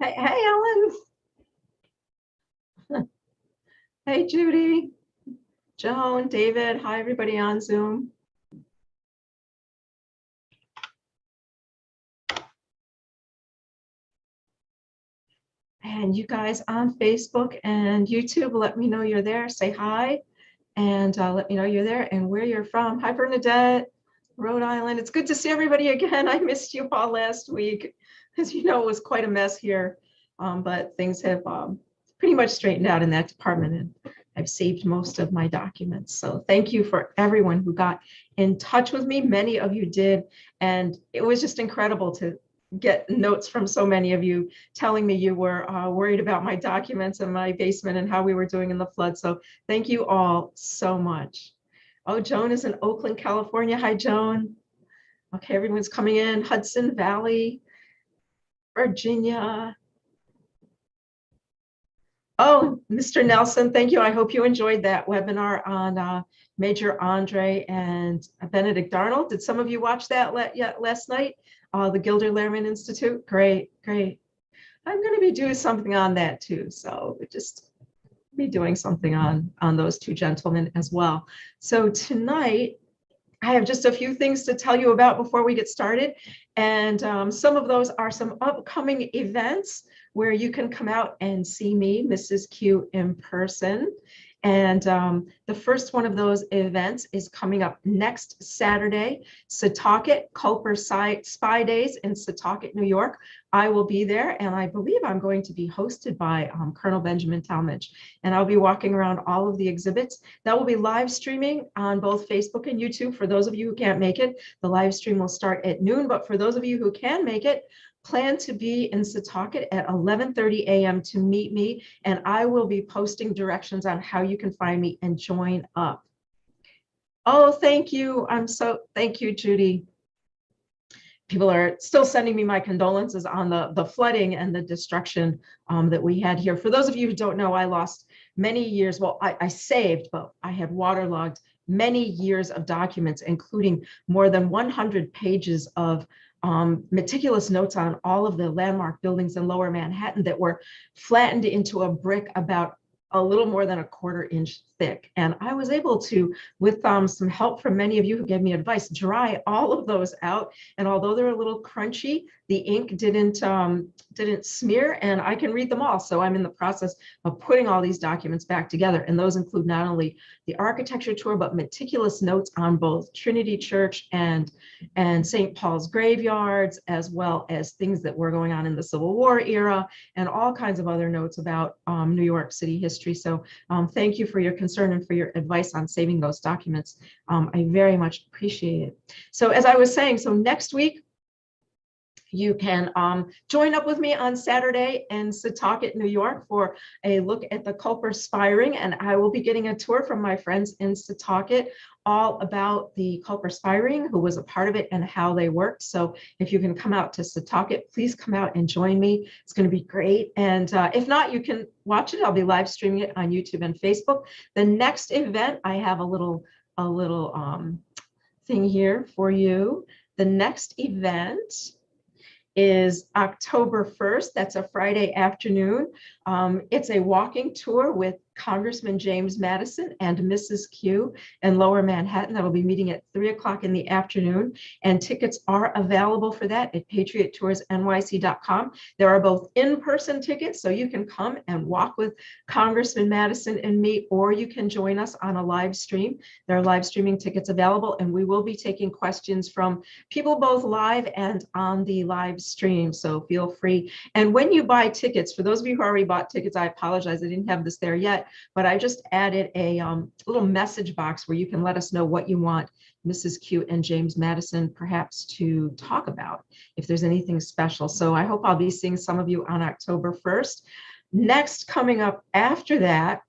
Hey, Ellen. Hey, Judy, Joan, David. Hi, everybody on Zoom. And you guys on Facebook and YouTube, let me know you're there. Say hi and let me know you're there and where you're from. Hi, Bernadette, Rhode Island. It's good to see everybody again. I missed you all last week. As you know, it was quite a mess here, but things have pretty much straightened out in that department, and I've saved most of my documents. So thank you for everyone who got in touch with me. Many of you did, and it was just incredible to get notes from so many of you telling me you were worried about my documents in my basement and how we were doing in the flood. So thank you all so much. Oh, Joan is in Oakland, California. Hi, Joan. Okay, everyone's coming in. Hudson Valley, Virginia. Oh, Mr. Nelson, thank you. I hope you enjoyed that webinar on Major Andre and Benedict Arnold. Did some of you watch that last night? The Gilder Lehrman Institute. Great, great. I'm going to be doing something on that too. So just be doing something on those two gentlemen as well. So tonight, I have just a few things to tell you about before we get started. And some of those are some upcoming events where you can come out and see me, Mrs. Q, in person. And the first one of those events is coming up next Saturday, Setauket Culper Spy Days in Setauket, New York. I will be there, and I believe I'm going to be hosted by Colonel Benjamin Talmadge, and I'll be walking around all of the exhibits. That will be live streaming on both Facebook and YouTube. For those of you who can't make it, the live stream will start at noon, but for those of you who can make it, plan to be in Setauket at 11:30 a.m. to meet me, and I will be posting directions on how you can find me and join up. Oh, thank you. Thank you, Judy. People are still sending me my condolences on the flooding and the destruction that we had here. For those of you who don't know, I lost many years. Well, I saved, but I had waterlogged many years of documents, including more than 100 pages of meticulous notes on all of the landmark buildings in Lower Manhattan that were flattened into a brick about a little more than a quarter-inch thick. And I was able to, with some help from many of you who gave me advice, dry all of those out. And although they're a little crunchy, the ink didn't smear, and I can read them all. So I'm in the process of putting all these documents back together. And those include not only the architecture tour, but meticulous notes on both Trinity Church and St. Paul's graveyards, as well as things that were going on in the Civil War era, and all kinds of other notes about New York City history. So thank you for your concern and for your advice on saving those documents. I very much appreciate it. So as I was saying, so next week, you can join up with me on Saturday in Setauket, New York for a look at the Culper Spy Ring, and I will be getting a tour from my friends in Setauket all about the Culper Spy Ring, who was a part of it and how they worked. So if you can come out to Setauket, please come out and join me. It's going to be great. And if not, you can watch it. I'll be live streaming it on YouTube and Facebook. The next event, I have a little thing here for you. The next event is October 1st. That's a Friday afternoon. It's a walking tour with Congressman James Madison and Mrs. Q in Lower Manhattan. That will be meeting at 3 o'clock in the afternoon. And tickets are available for that at patriottoursnyc.com. There are both in-person tickets, so you can come and walk with Congressman Madison and me, or you can join us on a live stream. There are live streaming tickets available, and we will be taking questions from people both live and on the live stream, so feel free. And when you buy tickets, for those of you who already bought tickets, I apologize, I didn't have this there yet, but I just added a little message box where you can let us know what you want Mrs. Q and James Madison perhaps to talk about, if there's anything special. So I hope I'll be seeing some of you on October 1st. Next, coming up after that,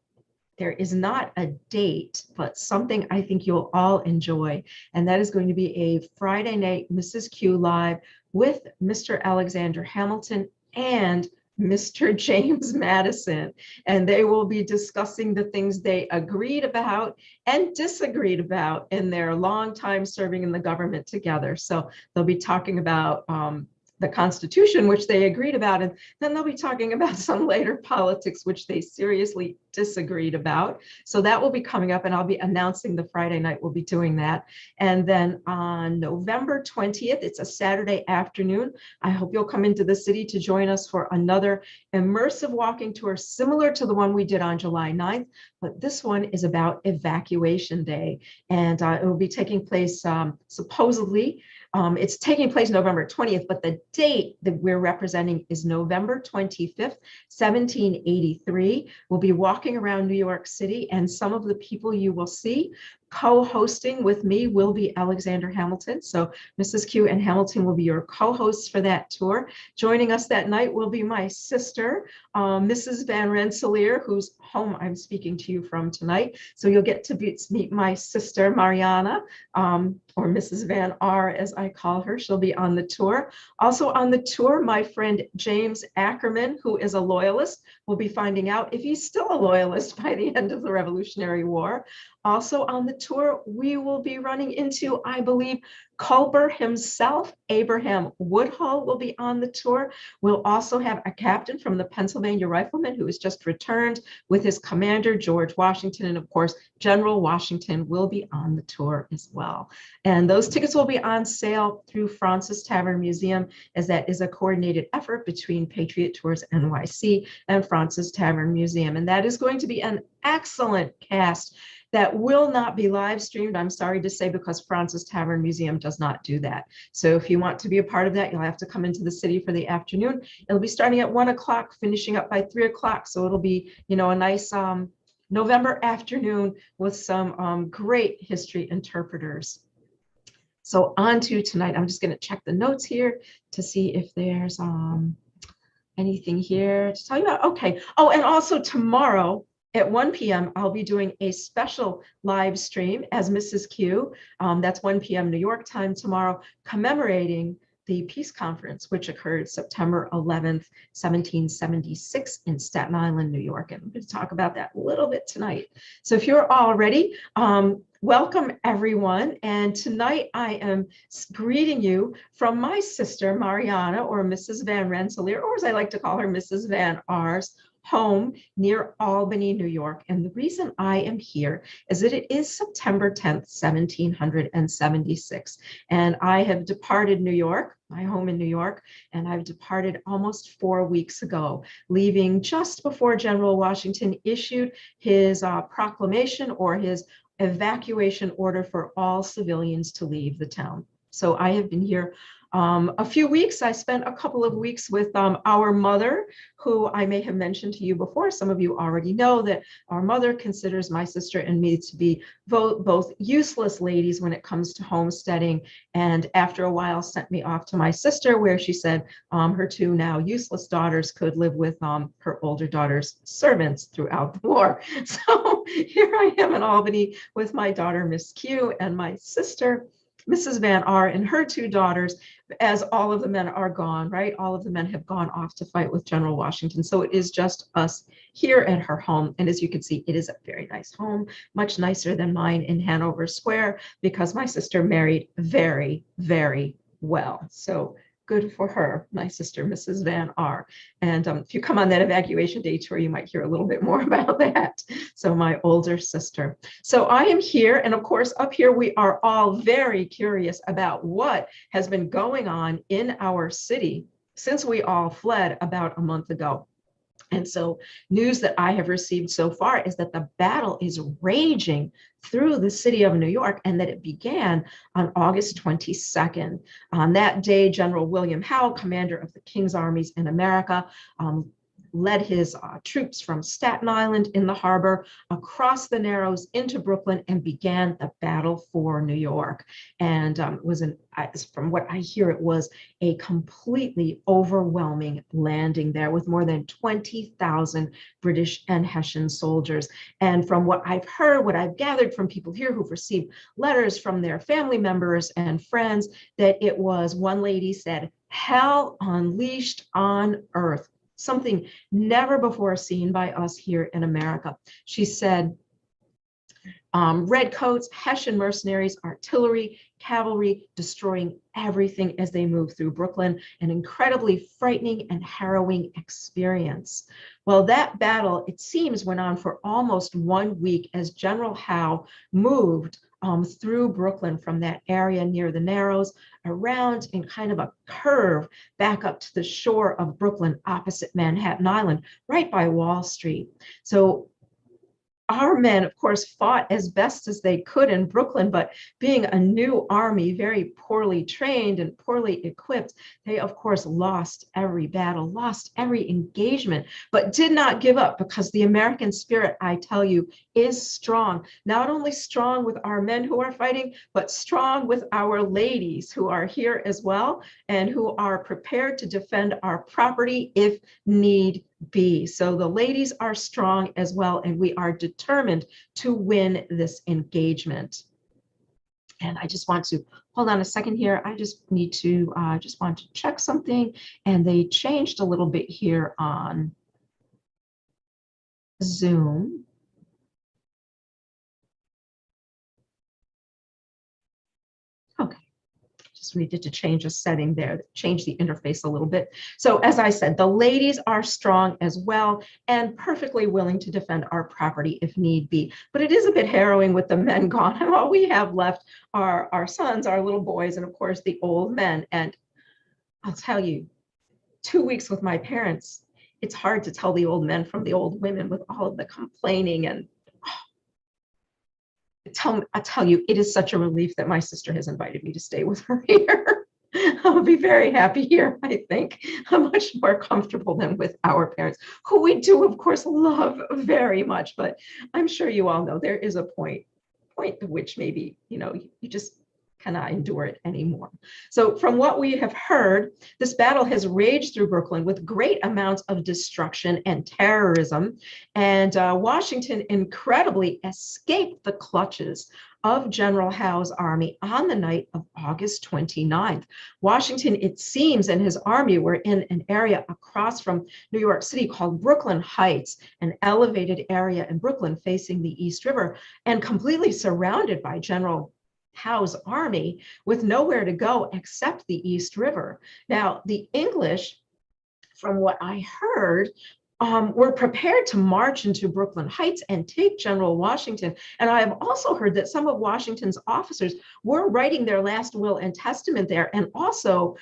there is not a date, but something I think you'll all enjoy. And that is going to be a Friday night Mrs. Q Live with Mr. Alexander Hamilton and Mr. James Madison. And they will be discussing the things they agreed about and disagreed about in their long time serving in the government together. So they'll be talking about the Constitution, which they agreed about, and then they'll be talking about some later politics, which they seriously disagreed about. So that will be coming up, and I'll be announcing the Friday night we'll be doing that. And then on November 20th, it's a Saturday afternoon. I hope you'll come into the city to join us for another immersive walking tour, similar to the one we did on July 9th, but this one is about Evacuation Day. And it will be taking place supposedly, it's taking place November 20th, but the date that we're representing is November 25th, 1783. We'll be walking around New York City, and some of the people you will see co-hosting with me will be Alexander Hamilton. So Mrs. Q and Hamilton will be your co-hosts for that tour. Joining us that night will be my sister, Mrs. Van Rensselaer, whose home I'm speaking to you from tonight. So you'll get to meet my sister, Mariana, or Mrs. Van R, as I call her. She'll be on the tour. Also on the tour, my friend James Ackerman, who is a loyalist. We'll be finding out if he's still a loyalist by the end of the Revolutionary War. Also on the tour, we will be running into, I believe, Culper himself. Abraham Woodhull will be on the tour. We'll also have a captain from the Pennsylvania Riflemen who has just returned with his commander, George Washington. And of course, General Washington will be on the tour as well. And those tickets will be on sale through Francis Tavern Museum, as that is a coordinated effort between Patriot Tours NYC and Francis Tavern Museum. And that is going to be an excellent cast that will not be live streamed, I'm sorry to say, because Francis Tavern Museum does not do that. So if you want to be a part of that, you'll have to come into the city for the afternoon. It'll be starting at 1 o'clock, finishing up by 3 o'clock. So it'll be, you know, a nice November afternoon with some great history interpreters. So on to tonight, I'm just going to check the notes here to see if there's anything here to tell you about. Okay. Oh, and also tomorrow, at 1 p.m., I'll be doing a special live stream as Mrs. Q. That's 1 p.m. New York time tomorrow, commemorating the Peace Conference, which occurred September 11th, 1776 in Staten Island, New York. And I'm going to talk about that a little bit tonight. So if you're all ready, welcome everyone. And tonight I am greeting you from my sister, Mariana, or Mrs. Van Rensselaer, or as I like to call her, Mrs. Van R's home near Albany, New York. And the reason I am here is that it is September 10th, 1776. And I have departed New York, my home in New York, and I've departed almost 4 weeks ago, leaving just before General Washington issued his proclamation or his evacuation order for all civilians to leave the town. So I have been here a few weeks. I spent a couple of weeks with our mother, who I may have mentioned to you before. Some of you already know that our mother considers my sister and me to be both useless ladies when it comes to homesteading, and after a while sent me off to my sister, where she said her two now useless daughters could live with her older daughter's servants throughout the war. So here I am in Albany with my daughter, Miss Q, and my sister, Mrs. Van R, and her two daughters, as all of the men are gone, right? All of the men have gone off to fight with General Washington. So it is just us here at her home. And as you can see, it is a very nice home, much nicer than mine in Hanover Square, because my sister married very, very well. So good for her, my sister, Mrs. Van R. And if you come on that evacuation day tour, you might hear a little bit more about that. So my older sister. So I am here. And of course, up here, we are all very curious about what has been going on in our city since we all fled about a month ago. And so news that I have received so far is that the battle is raging through the city of New York, and that it began on August 22nd. On that day, General William Howe, commander of the King's armies in America, led his troops from Staten Island in the harbor across the Narrows into Brooklyn and began the battle for New York. And from what I hear, it was a completely overwhelming landing there with more than 20,000 British and Hessian soldiers. And from what I've heard, what I've gathered from people here who've received letters from their family members and friends, that it was, one lady said, hell unleashed on earth. Something never before seen by us here in America. She said, Redcoats, Hessian mercenaries, artillery, cavalry, destroying everything as they move through Brooklyn, an incredibly frightening and harrowing experience. Well, that battle, it seems, went on for almost 1 week as General Howe moved through Brooklyn from that area near the Narrows, around in kind of a curve back up to the shore of Brooklyn opposite Manhattan Island, right by Wall Street. So our men, of course, fought as best as they could in Brooklyn, but being a new army, very poorly trained and poorly equipped, they, of course, lost every battle, lost every engagement, but did not give up, because the American spirit, I tell you, is strong. Not only strong with our men who are fighting, but strong with our ladies who are here as well and who are prepared to defend our property if need be. So the ladies are strong as well, and we are determined to win this engagement. And I just want to hold on a second here. I just need to just want to check something, and they changed a little bit here on Zoom. Okay. Just needed to change a setting there, change the interface a little bit. So as I said, the ladies are strong as well and perfectly willing to defend our property if need be. But it is a bit harrowing with the men gone, and all we have left are our sons, our little boys, and of course the old men. And I'll tell you, 2 weeks with my parents, it's hard to tell the old men from the old women with all of the complaining. And I tell you, it is such a relief that my sister has invited me to stay with her here. I'll be very happy here, I think. I'm much more comfortable than with our parents, who we do, of course, love very much. But I'm sure you all know there is a point at which maybe, you just cannot endure it anymore. So from what we have heard, this battle has raged through Brooklyn with great amounts of destruction and terrorism. And Washington incredibly escaped the clutches of General Howe's army on the night of August 29th. Washington, it seems, and his army were in an area across from New York City called Brooklyn Heights, an elevated area in Brooklyn facing the East River, and completely surrounded by General Howe's army with nowhere to go except the East River. Now, the English, from what I heard, were prepared to march into Brooklyn Heights and take General Washington. And I have also heard that some of Washington's officers were writing their last will and testament there, and also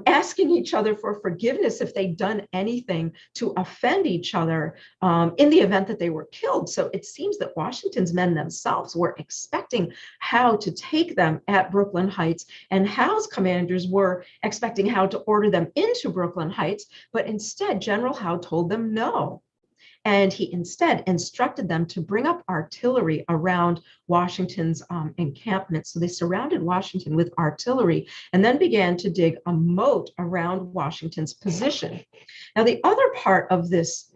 asking each other for forgiveness if they'd done anything to offend each other in the event that they were killed. So it seems that Washington's men themselves were expecting Howe to take them at Brooklyn Heights, and Howe's commanders were expecting Howe to order them into Brooklyn Heights, but instead General Howe told them no. And he instead instructed them to bring up artillery around Washington's encampment. So they surrounded Washington with artillery and then began to dig a moat around Washington's position. Now, the other part of this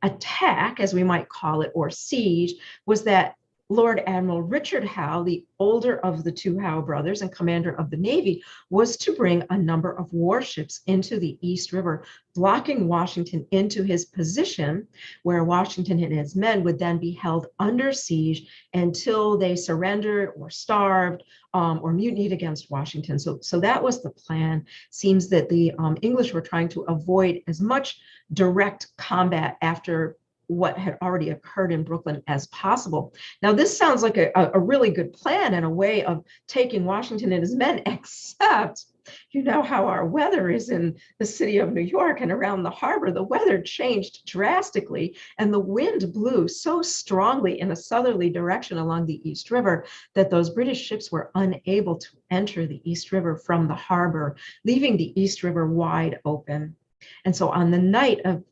attack, as we might call it, or siege, was that Lord Admiral Richard Howe, the older of the two Howe brothers and commander of the Navy, was to bring a number of warships into the East River, blocking Washington into his position, where Washington and his men would then be held under siege until they surrendered or starved or mutinied against Washington. So that was the plan. Seems that the English were trying to avoid as much direct combat after what had already occurred in Brooklyn as possible. Now, this sounds like a really good plan and a way of taking Washington and his men, except you know how our weather is in the city of New York and around the harbor. The weather changed drastically, and the wind blew so strongly in a southerly direction along the East River that those British ships were unable to enter the East River from the harbor, leaving the East River wide open. And so on the night of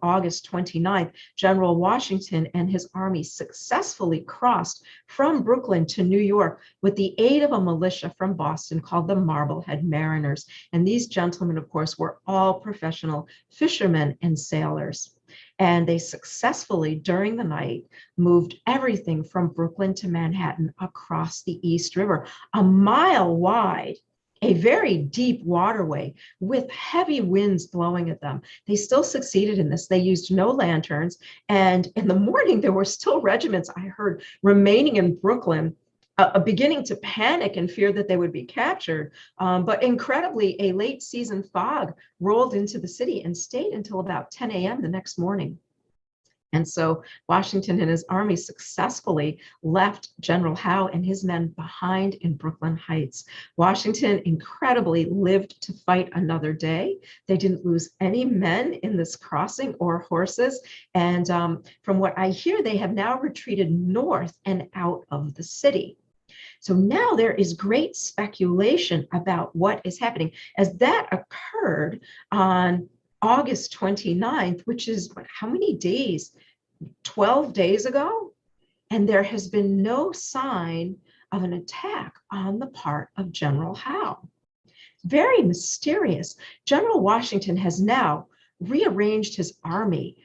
August 29th, General Washington and his army successfully crossed from Brooklyn to New York with the aid of a militia from Boston called the Marblehead Mariners. And these gentlemen, of course, were all professional fishermen and sailors. And they successfully, during the night, moved everything from Brooklyn to Manhattan across the East River, a mile wide a very deep waterway with heavy winds blowing at them. They still succeeded in this. They used no lanterns. And in the morning, there were still regiments, I heard, remaining in Brooklyn, beginning to panic and fear that they would be captured. But incredibly, a late season fog rolled into the city and stayed until about 10 a.m. the next morning. And so Washington and his army successfully left General Howe and his men behind in Brooklyn Heights. Washington incredibly lived to fight another day. They didn't lose any men in this crossing or horses. And from what I hear, they have now retreated north and out of the city. So now there is great speculation about what is happening, as that occurred on August 29th, which is how many days? 12 days ago. And there has been no sign of an attack on the part of General Howe. Very mysterious. General Washington has now rearranged his army.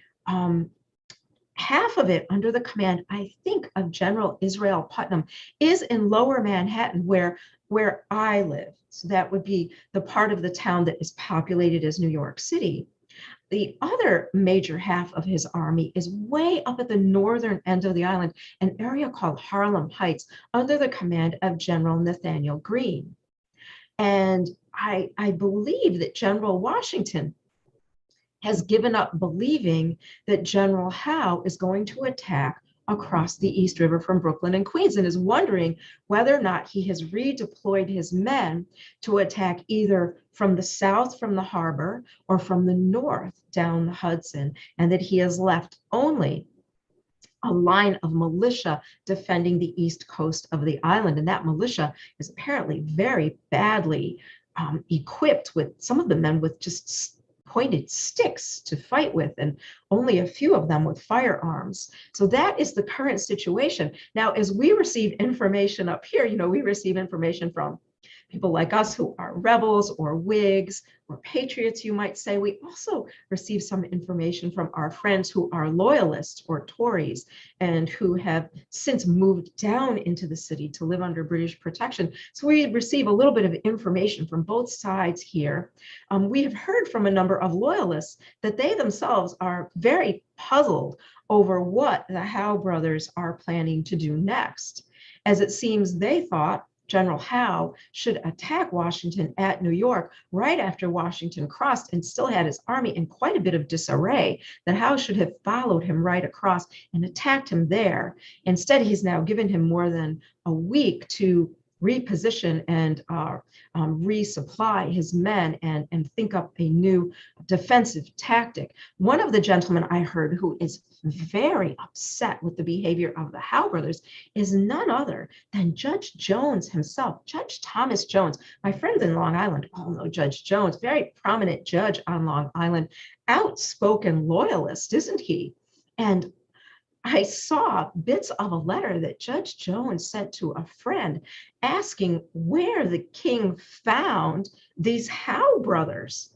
Half of it under the command, I think, of General Israel Putnam is in Lower Manhattan, where I live. So that would be the part of the town that is populated as New York City. The other major half of his army is way up at the northern end of the island, an area called Harlem Heights, under the command of General Nathaniel Greene. And I believe that General Washington has given up believing that General Howe is going to attack across the East River from Brooklyn and Queens, and is wondering whether or not he has redeployed his men to attack either from the south, from the harbor, or from the north down the Hudson, and that he has left only a line of militia defending the east coast of the island. And that militia is apparently very badly equipped, with some of the men with just pointed sticks to fight with, and only a few of them with firearms. So that is the current situation. Now, as we receive information up here, we receive information from people like us who are rebels or Whigs or patriots, you might say. We also receive some information from our friends who are loyalists or Tories and who have since moved down into the city to live under British protection. So we receive a little bit of information from both sides here. We have heard from a number of loyalists that they themselves are very puzzled over what the Howe brothers are planning to do next, as it seems they thought General Howe should attack Washington at New York right after Washington crossed and still had his army in quite a bit of disarray, that Howe should have followed him right across and attacked him there. Instead, he's now given him more than a week to reposition and resupply his men and think up a new defensive tactic. One of the gentlemen I heard who is very upset with the behavior of the Howe brothers is none other than Judge Jones himself, Judge Thomas Jones. My friends in Long Island all know Judge Jones, very prominent judge on Long Island, outspoken loyalist, isn't he? And I saw bits of a letter that Judge Jones sent to a friend asking where the king found these Howe brothers.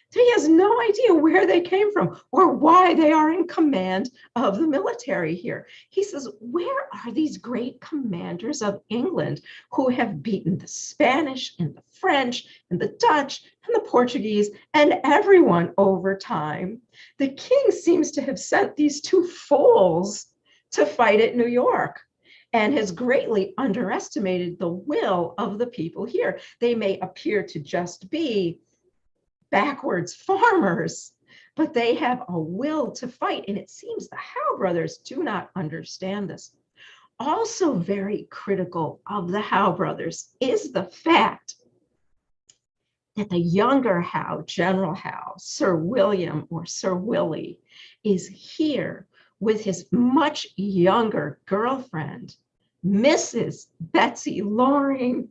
So he has no idea where they came from or why they are in command of the military here. He says, where are these great commanders of England who have beaten the Spanish and the French and the Dutch and the Portuguese and everyone over time? The king seems to have sent these two fools to fight at New York, and has greatly underestimated the will of the people here. They may appear to just be backwards farmers, but they have a will to fight, and it seems the Howe brothers do not understand this. Also very critical of the Howe brothers is the fact that the younger Howe, General Howe, Sir William or Sir Willie, is here with his much younger girlfriend, Mrs. Betsy Loring.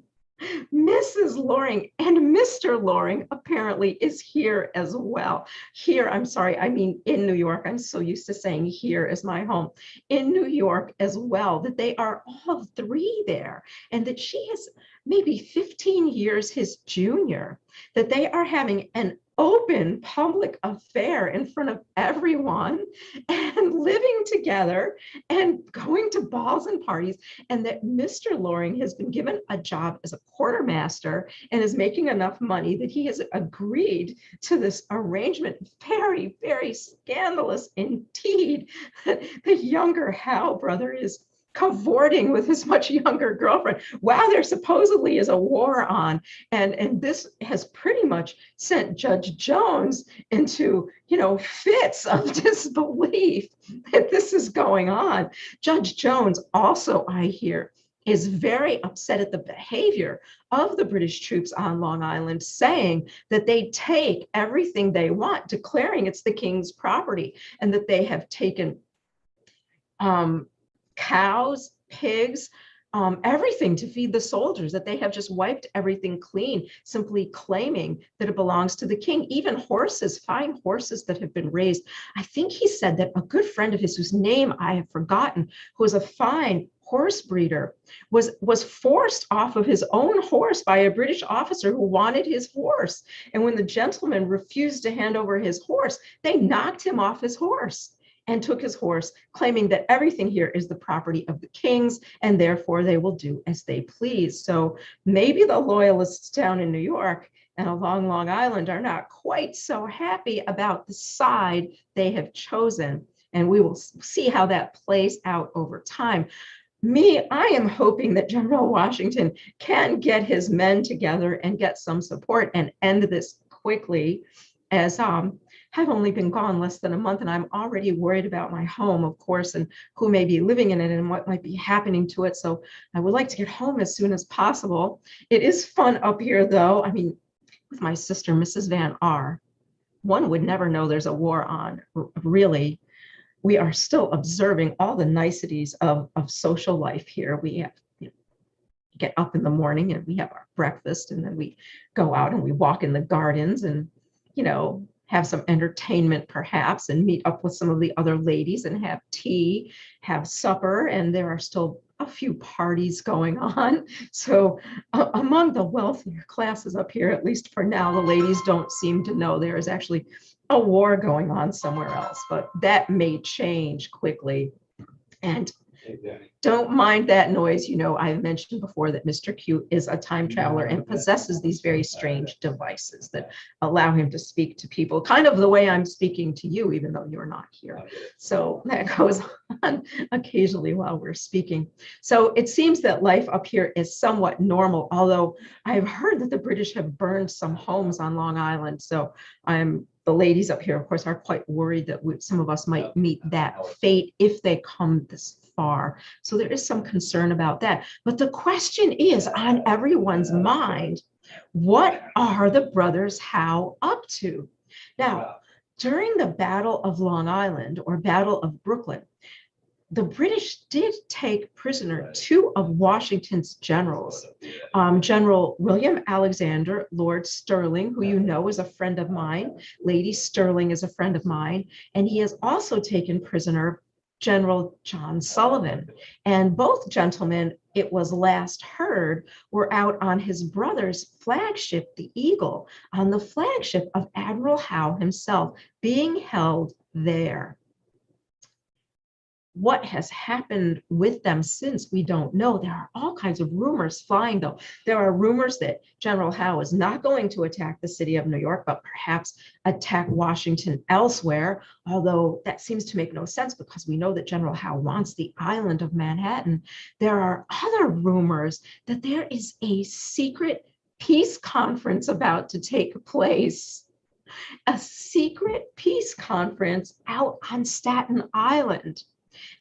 Mrs. Loring and Mr. Loring apparently is here as well. Here, I'm sorry, I mean in New York. I'm so used to saying here as my home. In New York as well, that they are all three there, and that she is maybe 15 years his junior, that they are having an open public affair in front of everyone, and living together and going to balls and parties, and that Mr. Loring has been given a job as a quartermaster and is making enough money that he has agreed to this arrangement. Very, very scandalous indeed. The younger Howe brother is cavorting with his much younger girlfriend while there supposedly is a war on. And this has pretty much sent Judge Jones into, fits of disbelief that this is going on. Judge Jones also, I hear, is very upset at the behavior of the British troops on Long Island, saying that they take everything they want, declaring it's the king's property, and that they have taken cows, pigs, everything to feed the soldiers, that they have just wiped everything clean, simply claiming that it belongs to the king. Even horses, fine horses that have been raised. I think he said that a good friend of his, whose name I have forgotten, who was a fine horse breeder, was forced off of his own horse by a British officer who wanted his horse. And when the gentleman refused to hand over his horse, they knocked him off his horse and took his horse, claiming that everything here is the property of the kings, and therefore they will do as they please. So maybe the loyalists down in New York and along Long Island are not quite so happy about the side they have chosen. And we will see how that plays out over time. I am hoping that General Washington can get his men together and get some support and end this quickly, as I've only been gone less than a month, and I'm already worried about my home, of course, and who may be living in it and what might be happening to it. So I would like to get home as soon as possible. It is fun up here, though. I mean, with my sister, Mrs. Van R., one would never know there's a war on, really. We are still observing all the niceties of social life here. We have, get up in the morning and we have our breakfast, and then we go out and we walk in the gardens and, have some entertainment perhaps, and meet up with some of the other ladies and have tea, have supper, and there are still a few parties going on. So among the wealthier classes up here, at least for now, the ladies don't seem to know there is actually a war going on somewhere else, but that may change quickly. And don't mind that noise. I've mentioned before that Mr. Q is a time traveler and possesses these very strange devices that allow him to speak to people kind of the way I'm speaking to you, even though you're not here. So that goes on occasionally while we're speaking. So it seems that life up here is somewhat normal, although I've heard that the British have burned some homes on Long Island. So the ladies up here, of course, are quite worried that some of us might meet that fate if they come this far. So there is some concern about that. But the question is on everyone's mind, what are the brothers Howe up to? Now, during the Battle of Long Island or Battle of Brooklyn, the British did take prisoner two of Washington's generals, General William Alexander, Lord Stirling, who is a friend of mine. Lady Stirling is a friend of mine. And he has also taken prisoner General John Sullivan. And both gentlemen, it was last heard, were out on his brother's flagship, the Eagle, on the flagship of Admiral Howe himself, being held there. What has happened with them since, we don't know. There are all kinds of rumors flying, though. There are rumors that General Howe is not going to attack the city of New York, but perhaps attack Washington elsewhere, although that seems to make no sense because we know that General Howe wants the island of Manhattan. There are other rumors that there is a secret peace conference about to take place. A secret peace conference out on Staten Island.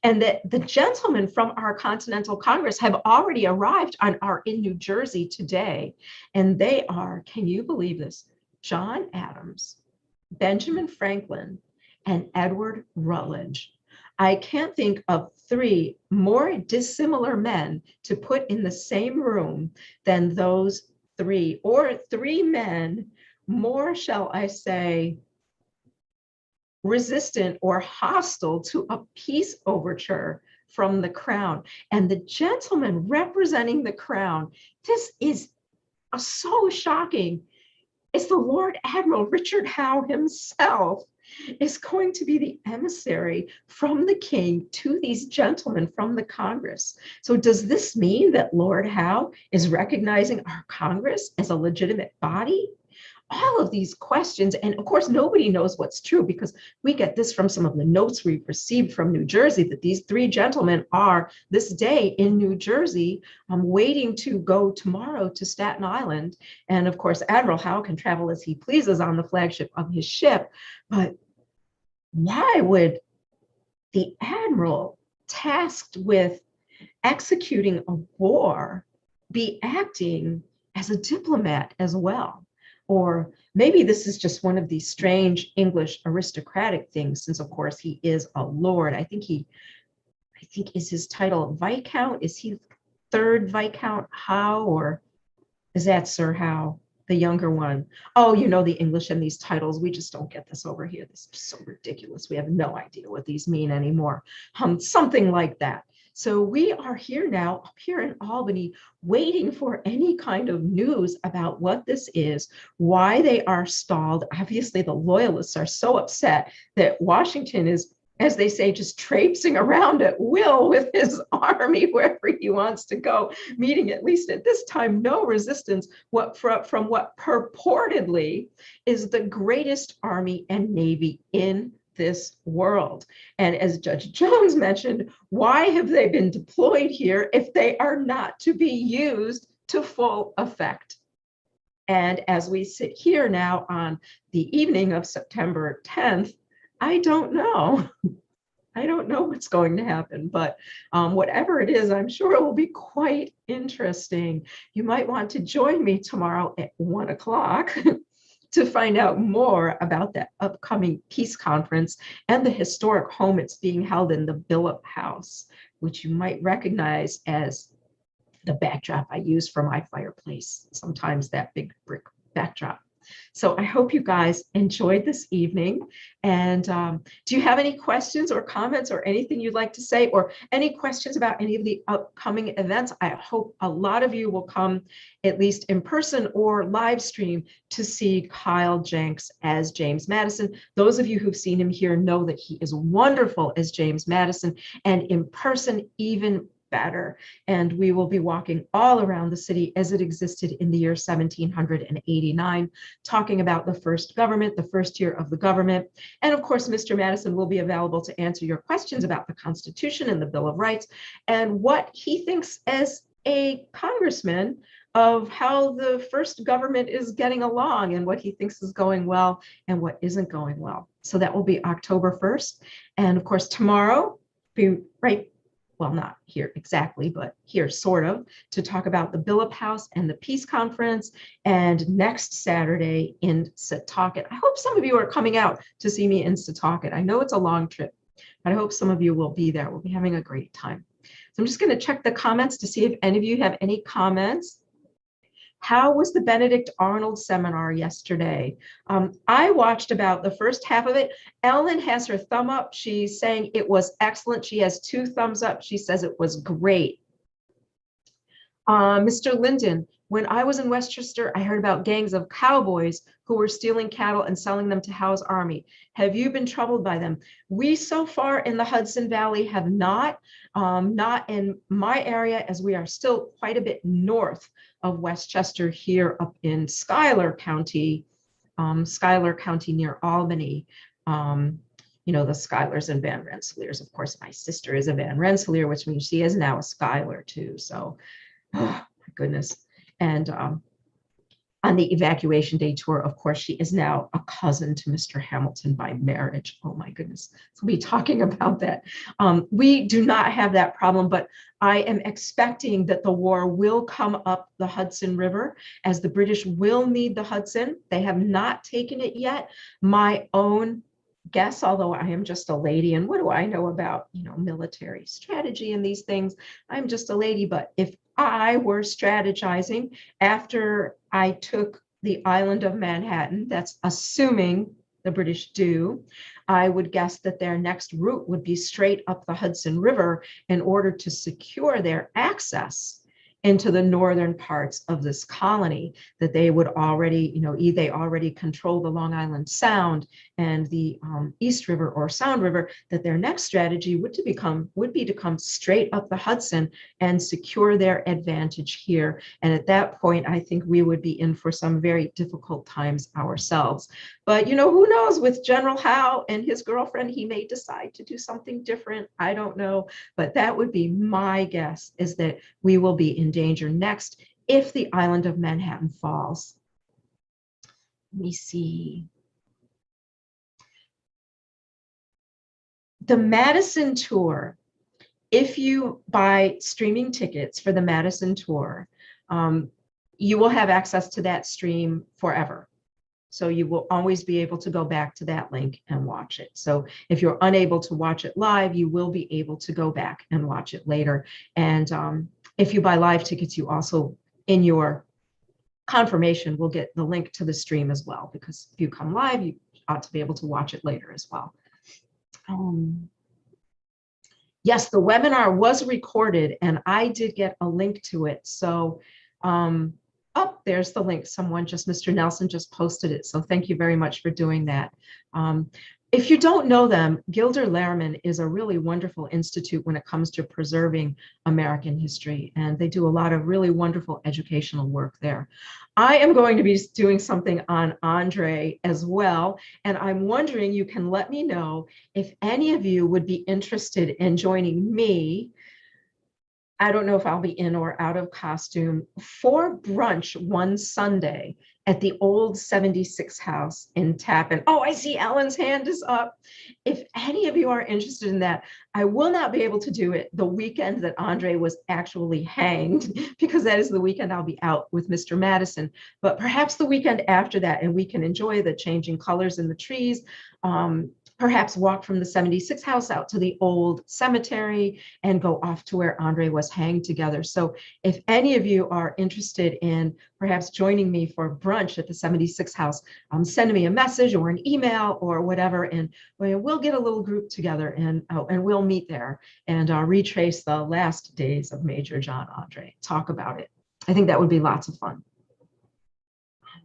And that the gentlemen from our Continental Congress have already arrived in New Jersey today. And they are, can you believe this? John Adams, Benjamin Franklin, and Edward Rutledge. I can't think of three more dissimilar men to put in the same room than those three, or three men more, shall I say, resistant or hostile to a peace overture from the crown. And the gentleman representing the crown, this is so shocking. It's the Lord Admiral Richard Howe himself. is going to be the emissary from the king to these gentlemen from the Congress. So does this mean that Lord Howe is recognizing our Congress as a legitimate body? All of these questions, and of course, nobody knows what's true because we get this from some of the notes we've received from New Jersey that these three gentlemen are this day in New Jersey, waiting to go tomorrow to Staten Island. And of course, Admiral Howe can travel as he pleases on the flagship of his ship. But why would the admiral tasked with executing a war be acting as a diplomat as well? Or maybe this is just one of these strange English aristocratic things, since of course he is a lord. I think is his title Viscount? Is he third Viscount Howe, or is that Sir Howe, the younger one? Oh, you know, the English and these titles, we just don't get this over here. This is so ridiculous. We have no idea what these mean anymore. Something like that. So we are here now, up here in Albany, waiting for any kind of news about what this is, why they are stalled. Obviously, the loyalists are so upset that Washington is, as they say, just traipsing around at will with his army wherever he wants to go, meeting, at least at this time, no resistance from what purportedly is the greatest army and navy in this world. And as Judge Jones mentioned, why have they been deployed here if they are not to be used to full effect? And as we sit here now on the evening of September 10th, I don't know. I don't know what's going to happen, but whatever it is, I'm sure it will be quite interesting. You might want to join me tomorrow at 1 o'clock to find out more about that upcoming peace conference and the historic home it's being held in, the Billop House, which you might recognize as the backdrop I use for my fireplace, sometimes that big brick backdrop. So I hope you guys enjoyed this evening. And do you have any questions or comments or anything you'd like to say, or any questions about any of the upcoming events? I hope a lot of you will come, at least in person or live stream, to see Kyle Jenks as James Madison. Those of you who've seen him here know that he is wonderful as James Madison, and in person, even better. And we will be walking all around the city as it existed in the year 1789, talking about the first government, the first year of the government. And of course, Mr. Madison will be available to answer your questions about the Constitution and the Bill of Rights, and what he thinks as a congressman of how the first government is getting along, and what he thinks is going well and what isn't going well. So that will be October 1st. And of course, tomorrow, be right, well, not here exactly, but here sort of, to talk about the Billop House and the Peace Conference, and next Saturday in Setauket. I hope some of you are coming out to see me in Setauket. I know it's a long trip, but I hope some of you will be there. We'll be having a great time. So I'm just going to check the comments to see if any of you have any comments. How was the Benedict Arnold seminar yesterday? I watched about the first half of it. Ellen has her thumb up. She's saying it was excellent. She has 2 thumbs up. She says it was great. Mr. Linden, when I was in Westchester, I heard about gangs of cowboys who were stealing cattle and selling them to Howe's army. Have you been troubled by them? We so far in the Hudson Valley have not in my area, as we are still quite a bit north of Westchester, here up in Schuyler County near Albany. You know, the Schuylers and Van Rensselaers. Of course, my sister is a Van Rensselaer, which means she is now a Schuyler too. So, oh my goodness. And on the evacuation day tour, of course, she is now a cousin to Mr. Hamilton by marriage. Oh my goodness. So we'll be talking about that. We do not have that problem, but I am expecting that the war will come up the Hudson River, as the British will need the Hudson. They have not taken it yet. My own guess, although I am just a lady, and what do I know about, you know, military strategy and these things? I'm just a lady, but if I were strategizing after I took the island of Manhattan, that's assuming the British do, I would guess that their next route would be straight up the Hudson River in order to secure their access into the northern parts of this colony, that they would already, they already control the Long Island Sound and the East River or Sound River, that their next strategy would be to come straight up the Hudson and secure their advantage here. And at that point, I think we would be in for some very difficult times ourselves. But who knows, with General Howe and his girlfriend, he may decide to do something different. I don't know, but that would be my guess, is that we will be in danger next if the island of Manhattan falls. Let me see. The Madison tour, if you buy streaming tickets for the Madison tour, you will have access to that stream forever. So you will always be able to go back to that link and watch it. So if you're unable to watch it live, you will be able to go back and watch it later. And if you buy live tickets, you also, in your confirmation, will get the link to the stream as well, because if you come live, you ought to be able to watch it later as well. Yes, the webinar was recorded and I did get a link to it. So, oh, there's the link. Mr. Nelson just posted it. So thank you very much for doing that. If you don't know them, Gilder Lehrman is a really wonderful institute when it comes to preserving American history, and they do a lot of really wonderful educational work there. I am going to be doing something on Andre as well, and I'm wondering, you can let me know if any of you would be interested in joining me. I don't know if I'll be in or out of costume for brunch one Sunday at the old 76 house in Tappan. Oh, I see Ellen's hand is up. If any of you are interested in that, I will not be able to do it the weekend that Andre was actually hanged, because that is the weekend I'll be out with Mr. Madison, but perhaps the weekend after that, and we can enjoy the changing colors in the trees. Perhaps walk from the 76 house out to the old cemetery and go off to where Andre was hanged together. So if any of you are interested in perhaps joining me for brunch at the 76 house, send me a message or an email or whatever, and we'll get a little group together and we'll meet there and retrace the last days of Major John Andre, talk about it. I think that would be lots of fun.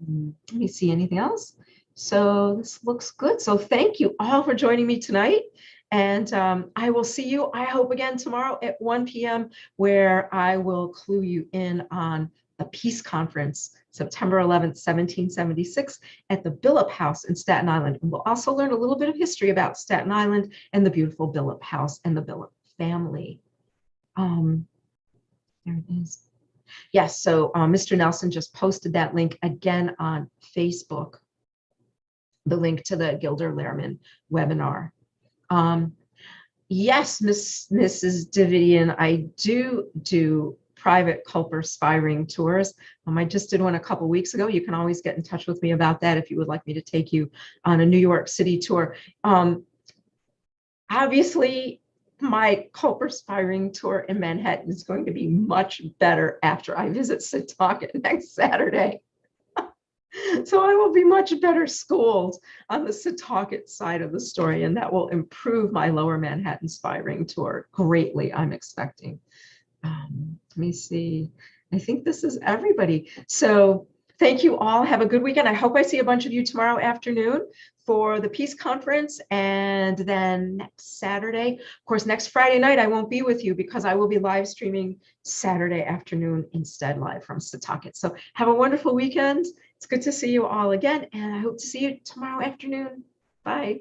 Let me see, anything else? So this looks good. So thank you all for joining me tonight. And I will see you, I hope, again tomorrow at 1 p.m. where I will clue you in on the Peace Conference, September 11th, 1776 at the Billop House in Staten Island. And we'll also learn a little bit of history about Staten Island and the beautiful Billop House and the Billop family. There it is. Yes, so Mr. Nelson just posted that link again on Facebook, the link to the Gilder Lehrman webinar. Yes, Mrs. Davidian, I do private Culper spy ring tours. I just did one a couple weeks ago. You can always get in touch with me about that if you would like me to take you on a New York City tour. Obviously, my Culper spy ring tour in Manhattan is going to be much better after I visit Setauket next Saturday. So I will be much better schooled on the Setauket side of the story, and that will improve my Lower Manhattan spy ring tour greatly, I'm expecting. Let me see. I think this is everybody. So thank you all. Have a good weekend. I hope I see a bunch of you tomorrow afternoon for the Peace Conference, and then next Saturday. Of course, next Friday night, I won't be with you because I will be live streaming Saturday afternoon instead, live from Setauket. So have a wonderful weekend. It's good to see you all again, and I hope to see you tomorrow afternoon. Bye.